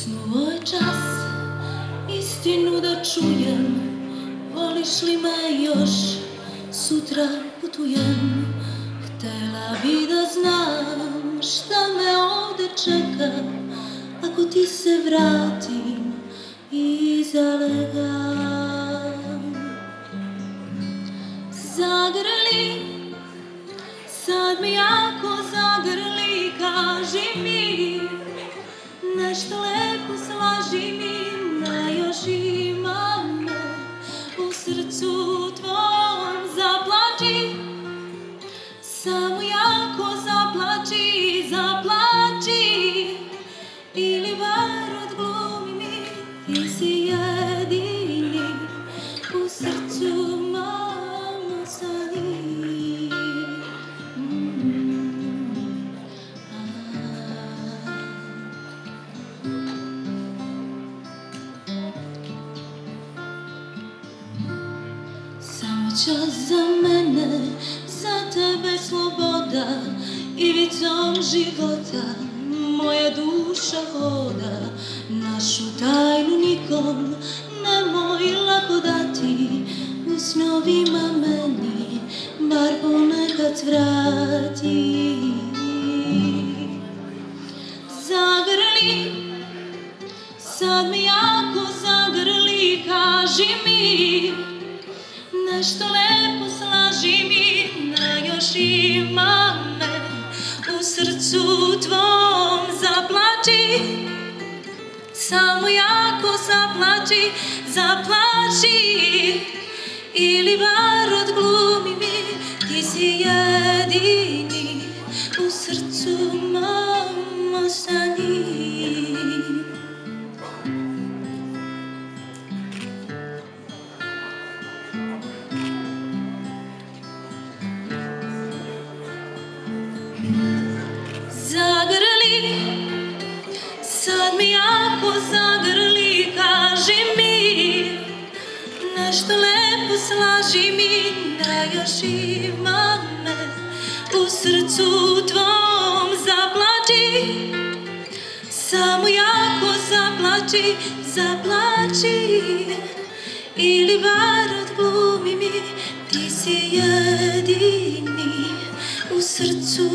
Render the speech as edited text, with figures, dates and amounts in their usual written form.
Usnuo je čas, istinu da čujem. Voliš li me još, sutra putujem. Htela bi da znam šta me ovde čeka, ako ti se vratim i zalegam. Zagrli, sad mi jako zagrli, kaži mi nešto lepo, slaži mi da još ima me u srcu tvom. Zaplači, samo jako zaplači, zaplači, ili bar odglumi mi, ti si jedini u srcu mom ostani. Samo čas za mene, za tebe sloboda, ivicom života moja duša hoda. Našu tajnu nikom nemoj lako dati, u snovima meni bar ponekad vrati. Zagrli, sad mi jako zagrli, kaži mi nešto lepo, slaži mi da još ima me u srcu tvom. Zaplači, samo jako zaplači, zaplači, ili bar odglumi mi, ti si jedini u srcu mom ostani. Zagrli, sad mi jako zagrli, kaži mi nešto lepo, slaži mi da još ima me u srcu tvom. Zaplači, samo jako zaplači, zaplači, ili bar odglumi mi, ti si jedini u srcu